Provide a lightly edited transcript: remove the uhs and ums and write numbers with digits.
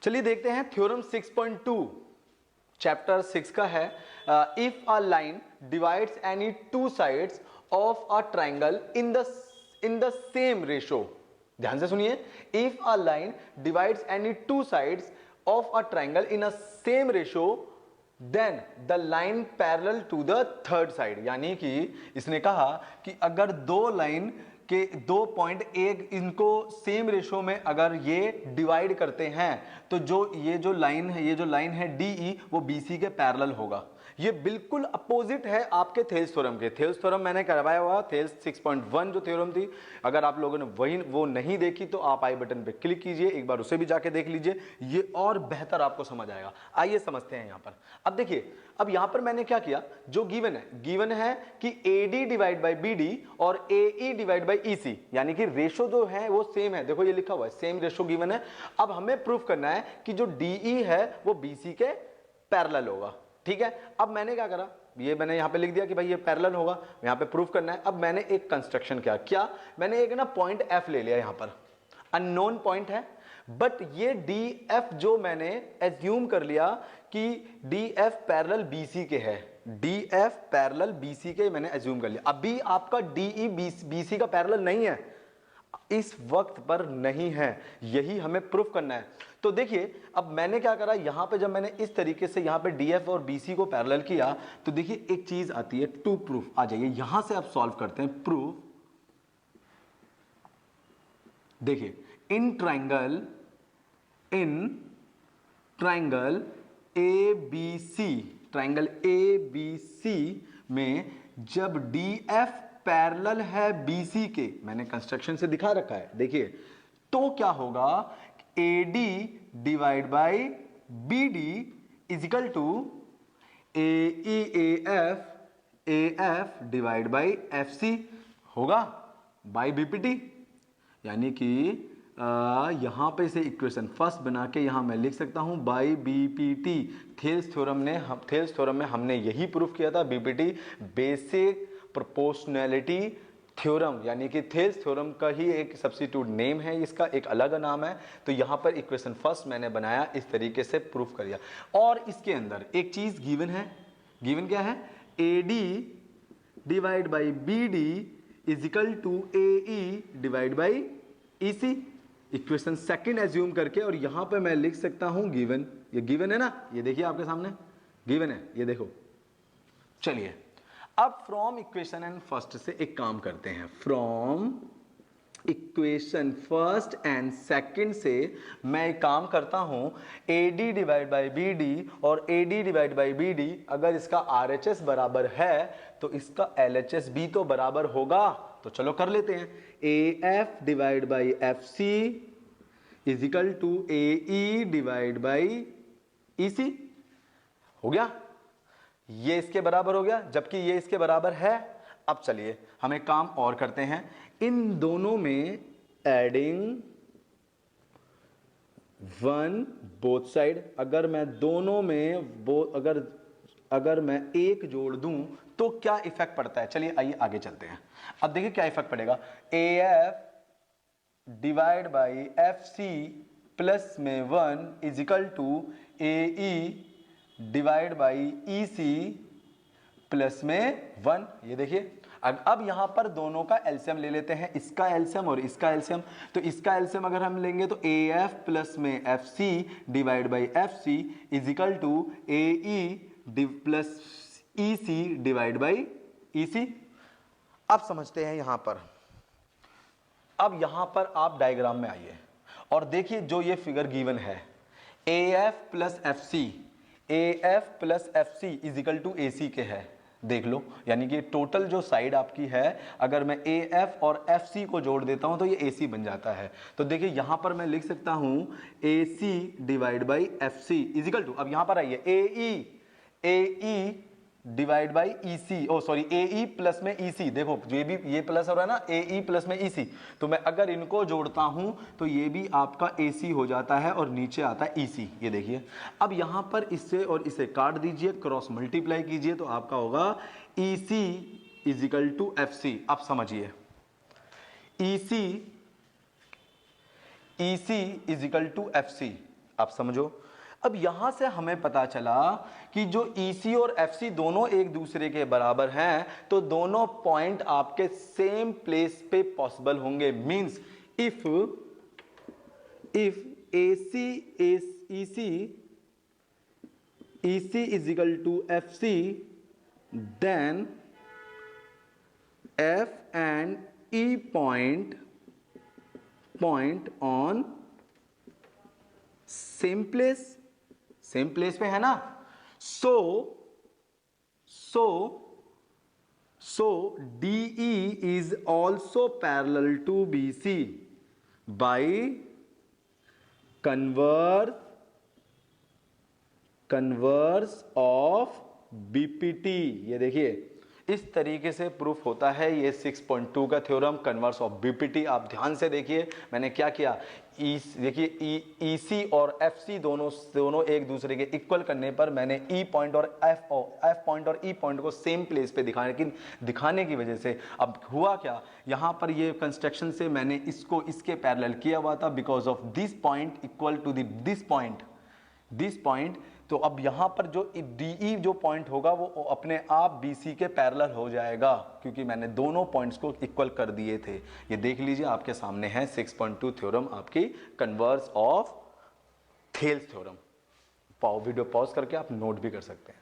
चलिए देखते हैं थ्योरम 6.2 चैप्टर 6 का है। If a line divides any two sides of a triangle in the same ratio, ध्यान से सुनिए, if a line divides any two sides of a triangle in a same ratio then the line parallel to the third side. यानी कि इसने कहा कि अगर दो लाइन के दो पॉइंट एक इनको सेम रेशो में अगर ये डिवाइड करते हैं तो ये जो लाइन है डीई वो बीसी के पैरेलल होगा। ये बिल्कुल अपोजिट है आपके थेल्स थ्योरम के। थेल्स थ्योरम मैंने करवाया हुआ, थेल्स 6.1 जो थ्योरम थी, अगर आप लोगों ने वो नहीं देखी तो आप आई बटन पे क्लिक कीजिए, एक बार उसे भी जाके देख लीजिए, ये और बेहतर आपको समझ आएगा। आइए समझते हैं यहां पर। अब देखिए, अब यहां पर मैंने क्या किया, जो गिवन है कि AD डिवाइड बाई BD और AE डिवाइड बाई EC, यानी कि रेशो जो है वो सेम है। देखो ये लिखा हुआ है, सेम रेशो गिवन है। अब हमें प्रूफ करना है कि जो DE है वो BC के पैरेलल होगा। ठीक है, अब मैंने क्या करा, ये मैंने यहां पे लिख दिया कि भाई ये पैरेलल होगा, यहां पे प्रूफ करना है। अब मैंने एक कंस्ट्रक्शन क्या मैंने एक ना पॉइंट F ले लिया, यहां पर अननोन पॉइंट है, बट ये DF जो मैंने एज्यूम कर लिया कि DF पैरेलल BC के है, DF पैरेलल BC के मैंने एज्यूम कर लिया। अभी आपका DE BC का पैरेलल नहीं है, इस वक्त पर नहीं है, यही हमें प्रूफ करना है। तो देखिए, अब मैंने क्या करा, यहां पे जब मैंने इस तरीके से यहां पे DF और BC को पैरेलल किया तो देखिए एक चीज आती है, टू प्रूफ। आ जाइए यहां से आप सॉल्व करते हैं। प्रूफ, देखिए इन ट्राइंगल ABC में जब DF पैरेलल है BC के, मैंने कंस्ट्रक्शन से दिखा रखा है, देखिए, तो क्या होगा, AD divide by BD equal to AF divide by FC होगा बाई BPT। यानी कि यहां पे इसे इक्वेशन फर्स्ट बना के यहां मैं लिख सकता हूं बाई BPT। थेल्स थ्योरम में हमने यही प्रूफ किया था, BPT बेसिक प्रोपोर्शनैलिटी थ्योरम, यानी कि थेल्स थ्योरम का ही एक सब्स्टिट्यूट नेम है, इसका एक अलग नाम है। तो यहां पर इक्वेशन फर्स्ट मैंने बनाया, इस तरीके से प्रूफ कर दिया। और इसके अंदर एक चीज गिवन है, गिवन क्या है, AD divide by BD equal to AE divide by EC, equation second assume करके, और यहां पे मैं लिख सकता हूं गिवन, ये गिवन है ना, ये देखिए आपके सामने गिवन है, ये देखो। चलिए अब फ्रॉम इक्वेशन एंड फर्स्ट से एक काम करते हैं, from equation first and second से मैं एक काम करता हूं, AD डिवाइड बाई BD और AD डिवाइड बाई BD अगर इसका RHS बराबर है तो इसका LHS भी तो बराबर होगा। तो चलो कर लेते हैं, AF divide by FC equal to AE divide by EC हो गया, ये इसके बराबर हो गया, जबकि ये इसके बराबर है। अब चलिए हम एक काम और करते हैं, इन दोनों में एडिंग वन बोथ साइड, अगर मैं दोनों में अगर मैं एक जोड़ दूं तो क्या इफेक्ट पड़ता है। चलिए आइए आगे चलते हैं। अब देखिए क्या इफेक्ट पड़ेगा, AF divide by FC plus में 1 equal to AE divide by EC plus में 1। ये देखिए, अब यहां पर दोनों का एलसीएम ले लेते हैं, इसका एलसीएम और इसका एलसीएम। तो इसका एलसीएम अगर हम लेंगे तो AF प्लस में FC divide by FC equal to AE plus EC divide by EC। अब समझते हैं यहां पर, अब यहां पर आप डायग्राम में आइए और देखिए जो ये फिगर गिवन है, AF प्लस FC इजिकल टू AC के है, देख लो। यानी कि टोटल जो साइड आपकी है, अगर मैं AF और FC को जोड़ देता हूं तो ये AC बन जाता है। तो देखिए यहां पर मैं लिख सकता हूं AC divide by FC equal to, अब यहां पर आइए, AE divide by EC, oh sorry AE plus में EC, देखो ये प्लस हो रहा है ना, AE प्लस में EC, तो मैं अगर इनको जोड़ता हूं तो ये भी आपका AC हो जाता है और नीचे आता है EC। ये देखिए, अब यहां पर इससे और इसे काट दीजिए, क्रॉस मल्टीप्लाई कीजिए तो आपका होगा EC इजिकल टू FC। अब समझिए, EC इजिकल टू FC, आप समझो। अब यहां से हमें पता चला कि जो EC और FC दोनों एक दूसरे के बराबर हैं, तो दोनों पॉइंट आपके सेम प्लेस पे पॉसिबल होंगे। Means if EC is equal to FC, then F and E point on same place पे है ना। सो DE is also parallel to BC by converse of BPT। ये देखिए इस तरीके से प्रूफ होता है ये 6.2 का थ्योरम, कन्वर्स ऑफ बीपीटी। आप ध्यान से देखिए मैंने क्या किया, देखिए EC और FC दोनों एक दूसरे के इक्वल करने पर मैंने E पॉइंट और F पॉइंट और E पॉइंट को सेम प्लेस पे दिखाने की वजह से अब हुआ क्या, यहाँ पर ये कंस्ट्रक्शन से मैंने इसको इसके पैरेलल किया हुआ था, because of this point equal to this point. तो अब यहां पर जो DE जो पॉइंट होगा वो अपने आप BC के पैरेलल हो जाएगा, क्योंकि मैंने दोनों पॉइंट्स को इक्वल कर दिए थे। ये देख लीजिए आपके सामने है 6.2 थ्योरम, आपकी converse of Thales theorem. Video pause करके आप नोट भी कर सकते हैं।